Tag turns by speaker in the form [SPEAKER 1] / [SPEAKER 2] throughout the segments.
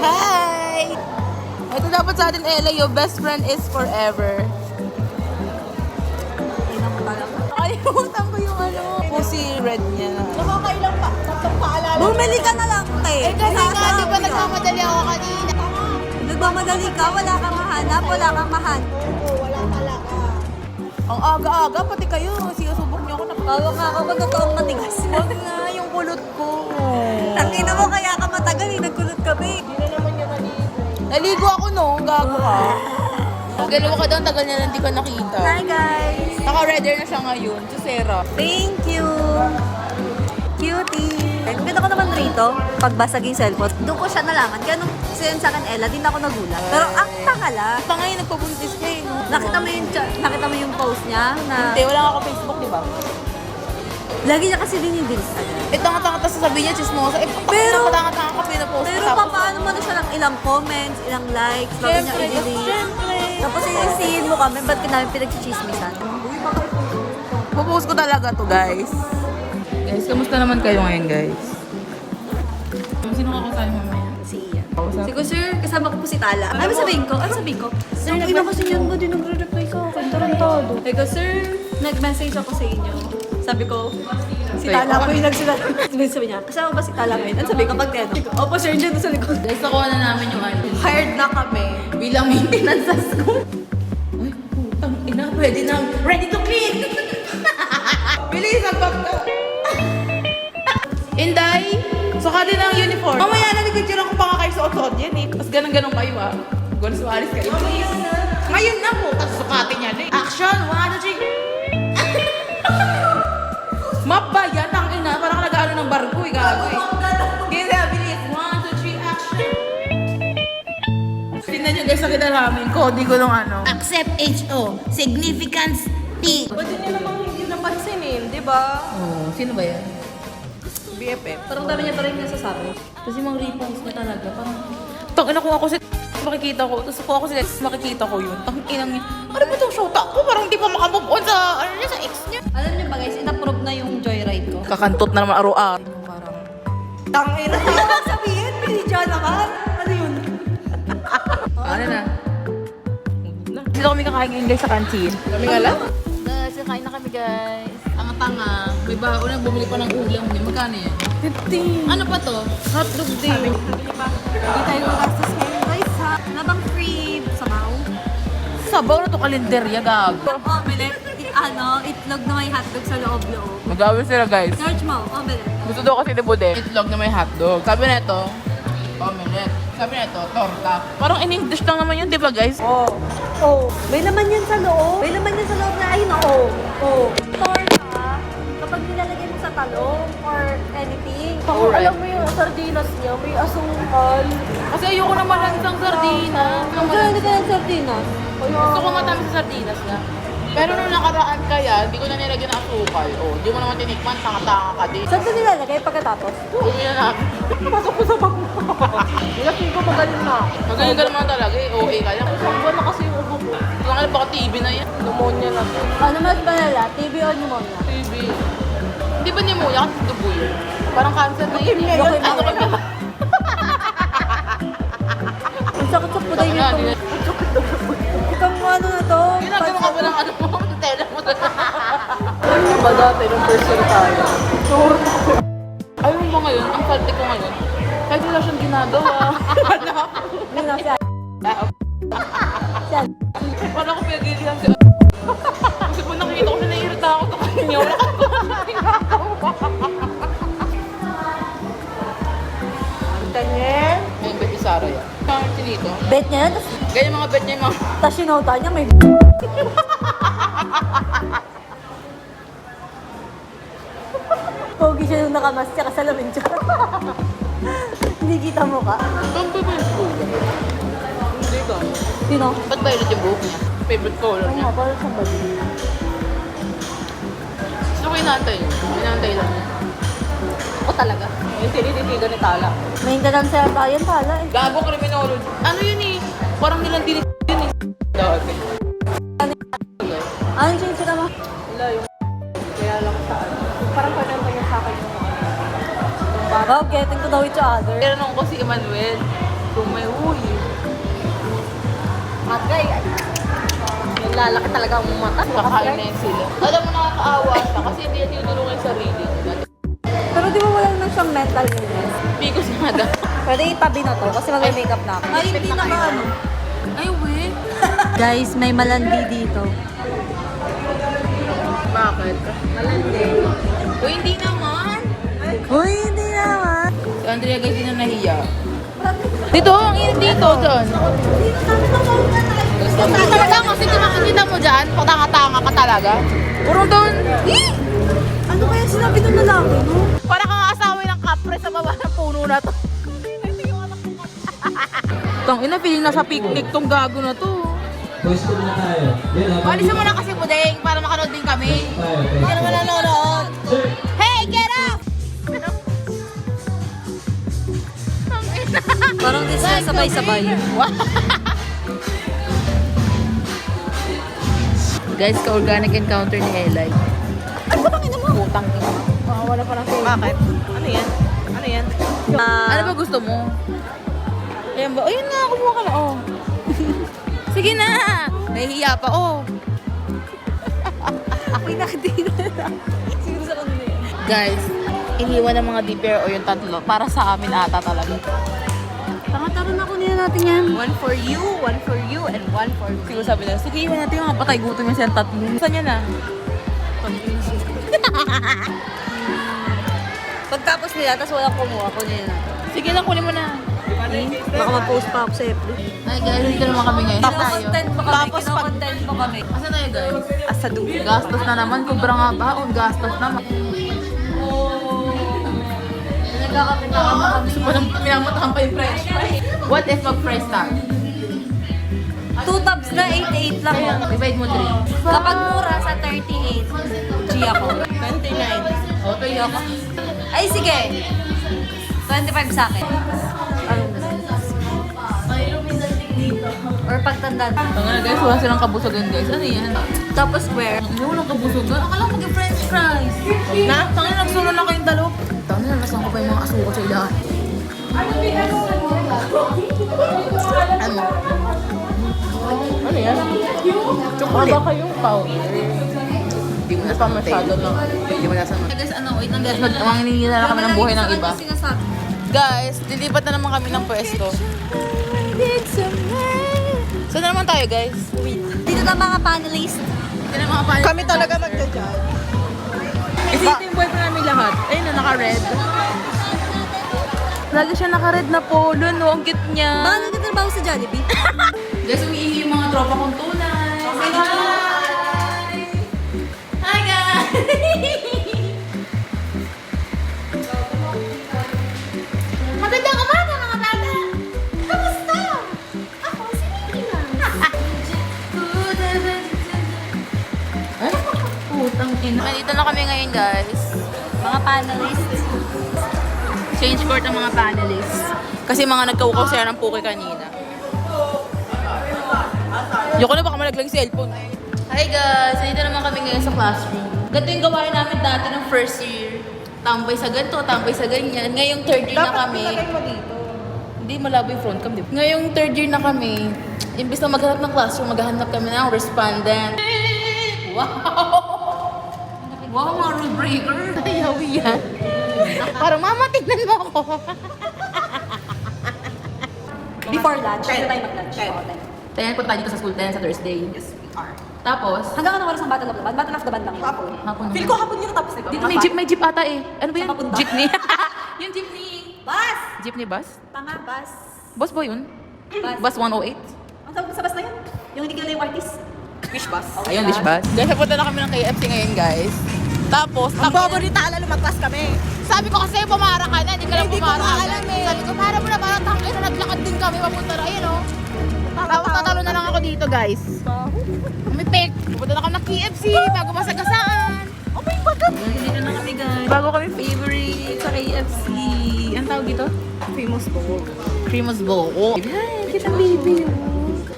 [SPEAKER 1] Hi! Ito dapat sa atin, Ella, your best friend is forever. Nakalimutan ko yung ano. Pussy red niya.
[SPEAKER 2] Nakakailang pa. Tatlong paalala.
[SPEAKER 3] Bumili ka na lang, te.
[SPEAKER 1] Eh kasi nga, di ba nagmamadali ako kanina?
[SPEAKER 3] Nagmamadali ka, wala kang mahanap, wala kang mahanap.
[SPEAKER 2] Oo, wala talaga.
[SPEAKER 1] Ang aga-aga, pati kayo. Sinusubok niyo ako na
[SPEAKER 3] Tawag nga ako kung totoong matigas.
[SPEAKER 1] Huwag nga yung kulot ko.
[SPEAKER 3] Tangina mo, kaya ka matagal, nagkulot kami.
[SPEAKER 2] Hindi na naman niya maligo.
[SPEAKER 1] Naligo ako no, gago ka. Dalawa ka daw, tagal niya lang di ka nakita.
[SPEAKER 3] Hi, guys.
[SPEAKER 1] Naka-redder na siya ngayon, si Sarah.
[SPEAKER 3] Thank you. Cutie. Ang ganda ko naman rito, pagbasag yung cellphone, doon ko siya nalaman. Kaya nung siyan sa akin, Ella, din ako nagulat. Pero ang tangala.
[SPEAKER 1] Pa ngayon, nagpabuntis ka eh. No?
[SPEAKER 3] Nakita mo yung post niya na
[SPEAKER 1] Hindi, wala nga ako Facebook, di ba?
[SPEAKER 3] lagi niya kasi din yung Instagram.
[SPEAKER 1] Eh, tanga-tanga tapos sasabihin niya, chismosa. Eh,
[SPEAKER 3] Pero-
[SPEAKER 1] tanga-tanga ka pinapost.
[SPEAKER 3] Pero paano mo na siya ng ilang comments, ilang likes, bago niya
[SPEAKER 1] Siyempre,
[SPEAKER 3] i-delete.
[SPEAKER 1] siyempre.
[SPEAKER 3] Tapos sisihin mo kami, ba't ka namin pinagchichismisan?
[SPEAKER 1] Pupost ko talaga to, guys. Guys, kamusta naman kayo ngayon, guys? Sino ka kasali mamaya?
[SPEAKER 3] Si Ian. Sige, sir, kasama ko po si Tala. Ano sabihin ko? Sir, ina kasi yan ba din nagre-reply sa akin? Tarantado. Ego, sir, nag-message ako sa inyo. Sabi ko, si Tala po yung nagsulat. Sabi niya, kasama ba si Tala ngayon? Ano sabi ko, pag tenok. Opo, sir, dyan sa likod.
[SPEAKER 1] Guys, nakuha na namin yung ano.
[SPEAKER 3] Hired na kami.
[SPEAKER 1] Bilang maintenance sa school. Ay, putang ina, pwede na. Ready to clean! Bilis ang pagka. Inday, suka din ang uniform. Mamaya na, nagkikira ko pa nga kayo sa otod yan eh. Tapos ganun-ganun kayo ah. Gano'n sumalis kayo. Ngayon na po, tapos sukatin yan eh. Action, 1, 2, 3. Map ba yan? Ang ina, parang ka nag-ano ng barko eh, gago eh. Kaya bilis, 1, 2, 3, action. Tingnan nyo guys, nakita namin, coding ko nung ano.
[SPEAKER 4] Accept HO. Significance P.
[SPEAKER 2] Pwede niya namang hindi napansinin, di ba?
[SPEAKER 1] Oh, sino ba yan?
[SPEAKER 2] BFF.
[SPEAKER 3] Parang dami niya pa rin nasasabi.
[SPEAKER 1] Kasi mga repost niya talaga, parang... Tangina kung ako si makikita ko, tapos kung ako si makikita ko yun, tanginang yun. Ano ba itong shota ko? Parang di pa makamove on sa, ano niya, sa ex niya.
[SPEAKER 3] Alam niyo ba guys, in-approve na yung joyride ko.
[SPEAKER 1] Kakantot na naman araw-araw. Parang...
[SPEAKER 3] Tangina. Ano sabihin? Pinidya naman. Ano yun?
[SPEAKER 1] Ano na? Dito kami kakain ngayon guys sa canteen. Kami nga lang? Guys, kakain na kami guys. Ang tanga. May bago na bumili pa ng ulam niya. Magkano yan? 15. Ano pa to? Hotdog din.
[SPEAKER 3] Hindi tayo magastos ngayon guys ha. Nabang free sabaw.
[SPEAKER 1] Sabaw na to kalenderya, gago.
[SPEAKER 3] Omelette. Itlog na may hotdog sa loob-loob.
[SPEAKER 1] Mag-awin sila guys.
[SPEAKER 3] Search mo, omelette.
[SPEAKER 1] Gusto daw kasi ni Bude, itlog na may hotdog. Sabi na ito, omelette. Sabi na ito, torta. Parang in-English lang naman yun, di ba guys?
[SPEAKER 3] Oh. May laman yan sa loob. May laman yan sa loob na ayun oh. Torta, kapag nilalagay mo sa talong or anything.
[SPEAKER 1] Alright.
[SPEAKER 2] Alam mo yung sardinas niya, may asukal.
[SPEAKER 1] Kasi ayoko naman lang isang sardinas.
[SPEAKER 3] Hindi ka ng sardinas.
[SPEAKER 1] Gusto ko matamis sa sardinas na. Pero nung nakaraan kaya, hindi ko na nilagyan ng asukal. Oh, hindi mo naman tinikman, tanga-tanga ka din.
[SPEAKER 3] Saan ito nilalagay pagkatapos?
[SPEAKER 1] Uwi na namin.
[SPEAKER 2] Pasok ko sa bangko. Lasing ko magaling na.
[SPEAKER 1] Magaling ka naman talaga eh. Okay ka lang.
[SPEAKER 2] Isang buwan na kasi yung ubo ko.
[SPEAKER 1] Lang baka TV na yan.
[SPEAKER 2] Pneumonia na to.
[SPEAKER 3] Ano mas malala? TB o pneumonia?
[SPEAKER 1] TV. Hindi ba pneumonia kasi dugo yun? Parang cancer na yun.
[SPEAKER 2] Leukemia yun.
[SPEAKER 1] Ano ka ba?
[SPEAKER 3] Ang sakit sa puday niyo
[SPEAKER 1] Ano na,
[SPEAKER 3] ito. Itong ano na to?
[SPEAKER 1] ginagawa ka ba ng ano mo? Tela mo.
[SPEAKER 2] Ano ba dati nung first year tayo?
[SPEAKER 1] Ayun mo ngayon, ang salty ko ngayon. Kahit wala siyang ginagawa.
[SPEAKER 3] Hindi na siya. Siya.
[SPEAKER 1] Wala ko pinagilihan si kasi po nakikita ko siya naiirita ako sa kanya. Wala ka ba ginagawa?
[SPEAKER 2] Ganyan.
[SPEAKER 1] Ayun, bet ni Sarah yan. Saan sinito?
[SPEAKER 3] Bet niya yan,
[SPEAKER 1] Ganyan mga bet niya yung mga...
[SPEAKER 3] tapos sinota niya may Pogi siya nung nakamas siya kasalamin siya. Hindi kita mo ka.
[SPEAKER 1] Saan ba ba yung school? Hindi ka.
[SPEAKER 3] Sino?
[SPEAKER 1] Ba't violet yung buhok niya? Favorite color
[SPEAKER 3] Oo
[SPEAKER 1] niya.
[SPEAKER 3] nga, parang somebody.
[SPEAKER 1] Gusto ko inaantay yun. Inaantay lang niya.
[SPEAKER 3] Ako talaga.
[SPEAKER 2] Yung tinititigan ni Tala.
[SPEAKER 3] Maintenance sa bayan pala eh.
[SPEAKER 1] Gago criminology. Ano yun eh? Parang nilang dinig yun eh. Dati.
[SPEAKER 3] Ano yung sila mo?
[SPEAKER 2] Wala yung kaya lang sa ano. Parang pananta niya sa akin yung
[SPEAKER 3] Wow, getting to know each other.
[SPEAKER 1] Tinanong ko si Emmanuel kung may
[SPEAKER 2] lalaki talaga ang mata.
[SPEAKER 1] Kakain na yun sila. Alam mo, nakakaawa siya kasi hindi niya tinutulungan yung sarili.
[SPEAKER 3] Pero di ba wala naman siyang mental illness?
[SPEAKER 1] Bigos nga daw.
[SPEAKER 3] Pwede itabi na to kasi mag-makeup na ako. Ay, hindi na ano.
[SPEAKER 1] Ay, wait.
[SPEAKER 3] Guys, may malandi dito.
[SPEAKER 1] Bakit? Malandi. Uy, hindi naman.
[SPEAKER 3] Uy, hindi naman.
[SPEAKER 1] Si Andrea guys, hindi na nahiya. Dito, ang init dito, doon. Hindi talaga, kasi di makikita mo dyan, patanga-tanga ka talaga. Puro doon.
[SPEAKER 3] Ano kaya sinabi ng lalaki, no?
[SPEAKER 1] Para kang asawa ng kapre sa baba ng puno na to. Tang ina, feeling nasa picnic tong gago na to.
[SPEAKER 5] Boys ko na tayo. Yan, habang
[SPEAKER 1] Palisin mo na kasi budeng para makanood din kami.
[SPEAKER 5] tayo.
[SPEAKER 1] Hindi naman nanonood.
[SPEAKER 5] Sir,
[SPEAKER 1] Hey, get up! Tang ina.
[SPEAKER 3] Parang di sila sabay-sabay.
[SPEAKER 1] Guys, ka-organic encounter ni Eli.
[SPEAKER 3] Ano ba ina mo?
[SPEAKER 1] Putang ina.
[SPEAKER 2] Wala pa ng phone. Bakit? Ano yan? Ano yan?
[SPEAKER 1] Ano ba gusto mo? Ayan ba? Ayun na, kumuha ka na, oh. Sige na! Nahihiya pa, oh.
[SPEAKER 3] Ako'y nakadina na. Siguro sa kanila yan.
[SPEAKER 1] Guys, iniwan ng mga deeper o yung tatlo para sa amin ata talaga.
[SPEAKER 3] Tara na kunin natin yan.
[SPEAKER 2] One for you, and one for me.
[SPEAKER 1] Siguro sabi nila, sige, iwan natin yung mga patay gutom yung siyang tatlo. Saan yan na?
[SPEAKER 3] Pagtapos nila, tapos walang kumuha, kunin natin.
[SPEAKER 1] Sige lang, kunin mo na.
[SPEAKER 3] Baka mag-post pa ako sa FB.
[SPEAKER 1] Ay guys, dito naman kami ngayon.
[SPEAKER 3] Content mo kami, kino-content mo kami.
[SPEAKER 1] Asan tayo guys?
[SPEAKER 3] Asa dulo.
[SPEAKER 1] Gastos na naman, kubra nga ba? O gastos naman.
[SPEAKER 3] Nagkakapit na kami.
[SPEAKER 1] Gusto pa nang minamatahan pa yung french fry. What if mag-fries tayo?
[SPEAKER 3] 2 tabs na 88 lang yan.
[SPEAKER 1] Divide mo 3.
[SPEAKER 3] Kapag mura sa 38, G ako.
[SPEAKER 2] 29.
[SPEAKER 1] O, tayo ako.
[SPEAKER 3] Ay, sige. 25 sa akin. Or pagtandaan.
[SPEAKER 1] Tanga na guys, wala silang kabusagan guys. Ano yan?
[SPEAKER 3] Tapos square.
[SPEAKER 1] Hindi walang kabusagan. Akala ko mag-french fries. Na? Tanga na, nagsulo na kayong dalawa. Tanga na, nasan ko pa yung mga asuko sa ilahan. Ano? Ano yan? Chocolate. Baka yung powder. Hindi mo nasa masyado lang. Hindi mo nasa masyado. Guys, ano, wait lang guys. Manginigil na kami ng buhay ng iba. Guys, lilipat na naman kami ng pwesto. Saan na naman tayo guys?
[SPEAKER 3] Dito na mga panelists.
[SPEAKER 1] Hindi na mga paano.
[SPEAKER 2] Kami talaga nagja-judge.
[SPEAKER 1] Ito yung boyfriend namin lahat. Ayun na, naka-red. Lagi siya naka-red na polo, no? Ang cute niya.
[SPEAKER 3] Baka nagtatrabaho sa Jollibee.
[SPEAKER 1] Guys, umiihi yung mga tropa kong tunay. Hi! Hi guys! Magandang umaga mga bata! Kamusta? Ako si Nina. Ay, putang ina. Nandito na kami ngayon guys.
[SPEAKER 3] Mga panelists.
[SPEAKER 1] Change court ang mga panelists. Kasi mga nagkaukaw sila ng puke kanina. Yoko na baka malaglag cellphone. Hi guys! Nandito naman kami ngayon sa classroom. Ganito yung gawain namin dati ng first year. Tambay sa ganito, tambay sa ganyan. Ngayong third year na kami.
[SPEAKER 2] mo dito.
[SPEAKER 1] Hindi malabo yung front cam, di ba? Ngayong third year na kami. Imbis na maghanap ng classroom, maghanap kami ng respondent. Wow! Wow, mga rule breaker. Ayaw yan. Parang mama, tignan mo ako.
[SPEAKER 3] Before lunch. Kaya tayo mag-lunch.
[SPEAKER 1] Tayo punta dito sa school, tayo sa Thursday.
[SPEAKER 2] Yes, we are.
[SPEAKER 1] Tapos,
[SPEAKER 3] Hanggang anong oras ang Battle of the Band? Battle of the Band lang yun.
[SPEAKER 2] Hapon.
[SPEAKER 1] hapon
[SPEAKER 2] Feel ko hapon yun tapos diba?
[SPEAKER 1] dito may jeep ata eh. Ano ba yun?
[SPEAKER 3] Saan papunta?
[SPEAKER 1] Jeepney. Yung jeepney.
[SPEAKER 3] Bus!
[SPEAKER 1] Jeepney bus?
[SPEAKER 3] Tanga, bus.
[SPEAKER 1] Boss ba yun?
[SPEAKER 3] Bus.
[SPEAKER 1] Bus 108?
[SPEAKER 3] Ang tawag sa bus na yun? Yung hindi kilala yung artist.
[SPEAKER 2] Wish bus.
[SPEAKER 1] Ayun, dish bus. Guys, napunta na kami ng KFC ngayon, guys. Tapos,
[SPEAKER 2] Ang bobo ni Tala, lumatras kami.
[SPEAKER 1] sabi ko kasi pumara ka na, hindi ka lang
[SPEAKER 2] Hindi ko
[SPEAKER 1] pumara
[SPEAKER 2] maalam
[SPEAKER 1] agad.
[SPEAKER 2] eh.
[SPEAKER 1] Sabi ko, para mo na, parang tangin na naglakad din kami, papunta na, ayun oh. Tapos tatalo na lang ako dito, guys. Umipik. Pupunta na kami ng KFC, bago masagasaan. Oh my God! Dito na kami, guys. Bago kami favorite sa KFC. Ang tawag dito?
[SPEAKER 2] Famous bowl.
[SPEAKER 1] Creamus Bowl. Oh. Hi, kita baby.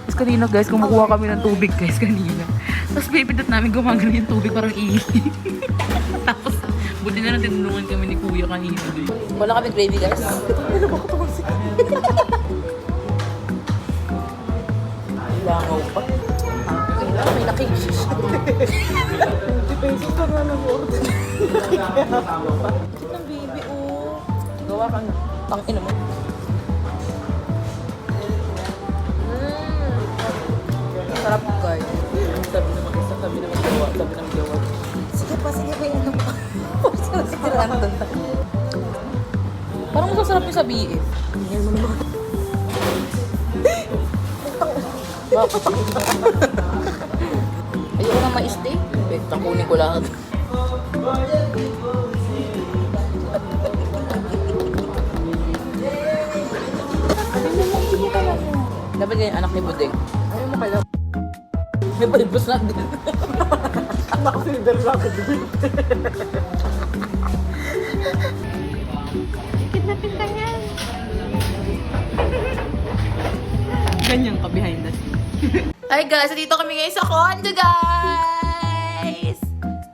[SPEAKER 1] Tapos kanina guys, kumukuha kami ng tubig guys kanina. Tapos pipindot namin gumagano yung tubig parang ihi. Tapos buti na lang tinulungan kami ni kuya kanina. Wala kami gravy guys. Langaw pa. May
[SPEAKER 2] pesos ka na nag-order. Ng baby, oh. Gawa ka na. Tangina mo. Sarap guys. Sabi naman isa, sabi naman gawa, sabi naman gawa.
[SPEAKER 4] Sige pa, yung ano pa. Sige, random.
[SPEAKER 1] Parang masasarap yung sa BF. Bakit? Ayoko na ma-stay. Benta, kunin ko lahat. Dapat ganyan anak ni Budeng.
[SPEAKER 2] Ayaw mo kaya.
[SPEAKER 1] May palibos na din.
[SPEAKER 2] Nakasilver lang ako din. Ganyan ka behind the scenes.
[SPEAKER 1] Hi guys, dito kami ngayon sa condo guys!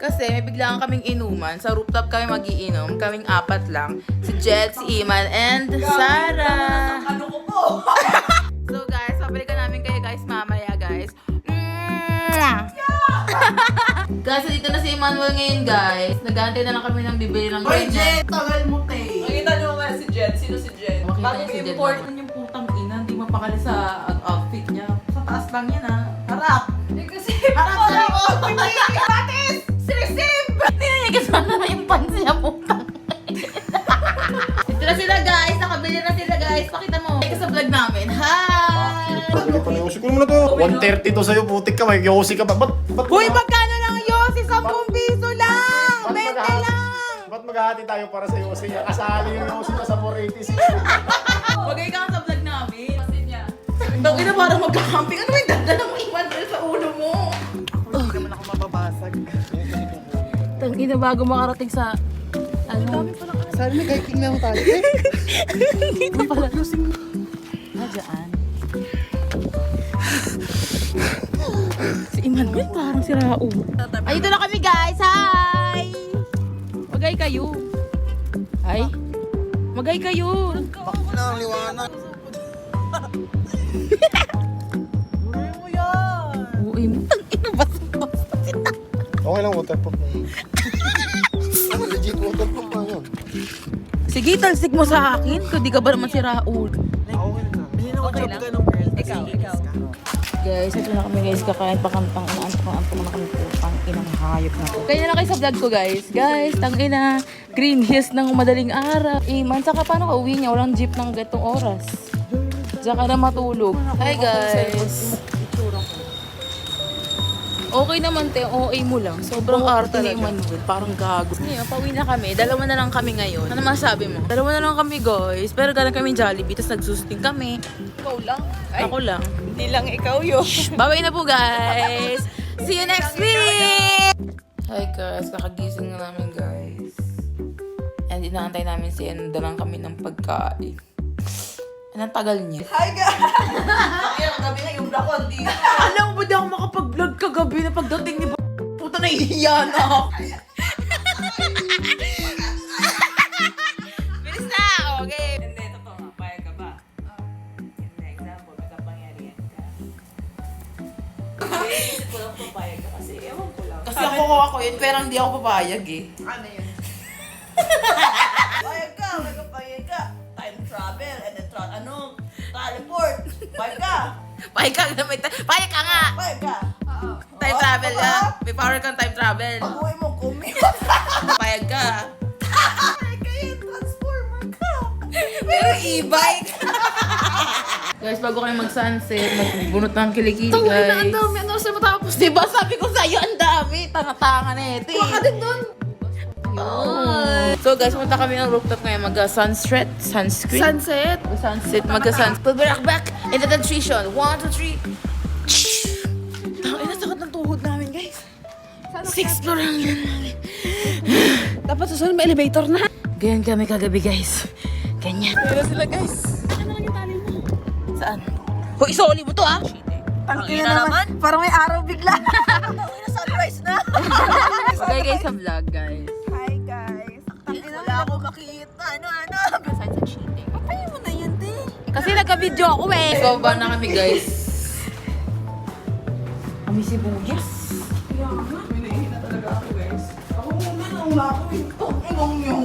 [SPEAKER 1] Kasi may biglaan kaming inuman. Sa rooftop kami magiinom. Kaming apat lang. Si Jed, si Iman, and Sarah.
[SPEAKER 2] Ano ko po?
[SPEAKER 1] So guys, pabalikan namin kayo guys mamaya guys. Guys, dito na si Emmanuel ngayon guys. Nag-aantay na lang kami ng bibili ng ganyan.
[SPEAKER 2] Tagal mo, te. Nakita niyo ba si Jen? Sino si Jen?
[SPEAKER 1] Makita niyo si Jen
[SPEAKER 2] import
[SPEAKER 1] naman.
[SPEAKER 2] yung putang ina. Hindi mapakali sa outfit niya. Sa taas lang yan, ha? Harap!
[SPEAKER 3] Kasi,
[SPEAKER 2] Harap sa likod! Hindi batis! Sinisip!
[SPEAKER 1] Ninigis na naman yung pants niya putang. Ito na sila guys. Nakabili na sila guys. Pakita mo. Ika sa vlog namin. Hi!
[SPEAKER 6] Yosi ko naman na to. 130 to sa'yo, putik ka. May yosi ka pa. Ba't
[SPEAKER 1] Uy, magkano lang yun? Si 10 piso lang! 20 lang!
[SPEAKER 6] Ba't maghahati tayo para sa yosi niya? Kasali yung yosi niya sa 486.
[SPEAKER 1] Bagay ka sa vlog namin. Kasi niya. Tawag na parang magkakamping. Ano yung dagdagan mo iwan sa ulo mo?
[SPEAKER 2] Hindi naman ako mababasag.
[SPEAKER 1] Tangina bago makarating sa... Ano?
[SPEAKER 2] Saan may hiking na tayo?
[SPEAKER 1] Dito pala. Diyan. Si Emmanuel parang si Raul. Ay, dito na kami guys! Hi! Magay kayo. Hi? Magay kayo.
[SPEAKER 6] Bakit na ang liwanag?
[SPEAKER 2] Buray mo yan!
[SPEAKER 1] Uy, tangina basta.
[SPEAKER 6] Okay lang, waterproof na yun. Ano, legit waterproof na yun.
[SPEAKER 1] Sige, talsik mo sa akin. Kung di ka ba naman si Raul?
[SPEAKER 2] Okay lang. Ikaw.
[SPEAKER 1] Guys, ito na kami guys. Kakain pa kantang inaantok na kami putang inang hayop na to. Kaya na kayo sa vlog ko guys. Guys, tangina. Green hills ng madaling araw. Iman, saka paano ka uwi niya? Walang jeep ng gatong oras. Diyan ka na matulog. Hi guys. Okay naman te, OA mo lang. Sobrang arte ni Emmanuel. Parang gago. Ngayon, pauwi na kami. Dalawa na lang kami ngayon. Ano masabi mo? Dalawa na lang kami guys. Pero galing kami Jollibee. Tapos nagsusuting kami.
[SPEAKER 2] Ikaw lang.
[SPEAKER 1] Ako lang.
[SPEAKER 2] Hindi lang ikaw yun.
[SPEAKER 1] Bye-bye na po guys. See you next week! Hi guys, kakagising na namin guys. And inaantay namin si Endo lang kami ng pagkain. Anong tagal niya?
[SPEAKER 2] Hi guys! Kaya kagabi na yung black on dito.
[SPEAKER 1] Alam mo ba di ako makapag-vlog kagabi na pagdating ni puta nahihiya na ako. Bilis na! Okay.
[SPEAKER 2] Hindi, totoo nga. Payag ka ba? Hindi, example, magkapangyarihan ka. Hindi ko lang papayag ka kasi ewan ko lang.
[SPEAKER 1] Kasi ako yun, pero hindi ako papayag eh.
[SPEAKER 2] Ano yun? Payag ka, magkapayag ka. Time travel, and then teleport. Payag ka.
[SPEAKER 1] Payag ka nga!
[SPEAKER 2] Payag ka.
[SPEAKER 1] Time travel ka. May power kang time travel.
[SPEAKER 2] Pag-uwi mo, commute.
[SPEAKER 1] Payag ka.
[SPEAKER 2] Payag ka yun, transformer ka.
[SPEAKER 1] Pero e-bike. Guys, bago kayo mag-sunset, magbunot ng kilikili, guys.
[SPEAKER 3] ang dami. Ano sa matapos?
[SPEAKER 1] Diba sabi ko sa'yo, ang dami. Tanga-tanga na ito.
[SPEAKER 3] Kuha ka din doon.
[SPEAKER 1] So guys, punta kami ng rooftop ngayon. Mag-sunset. Sunscreen.
[SPEAKER 3] Sunset.
[SPEAKER 1] Sunset. Mag-sunset. Put back. In the nutrition. 1, 2, 3. Tangina, sakit ng tuhod namin, guys. 6 floor lang yan namin.
[SPEAKER 3] Dapat susunod may elevator na.
[SPEAKER 1] Ganyan kami kagabi, guys. Ganyan.
[SPEAKER 2] Pero sila guys.
[SPEAKER 1] Saan? Hoy, isoli mo to, ah.
[SPEAKER 3] Tangina naman. Parang may araw bigla.
[SPEAKER 2] Sunrise na.
[SPEAKER 1] Okay, guys, sa vlog, guys.
[SPEAKER 2] Hi guys. Wala ako makita. Ano?
[SPEAKER 1] Besides sa cheating.
[SPEAKER 2] Papayin mo na yun, te.
[SPEAKER 1] Kasi nagka-video ako, eh. So, ba na kami, guys? Kami sibuyas.
[SPEAKER 2] Kaya nga, may naihi na talaga ako guys. Ako muna nauna ako. Ito, inong nyo.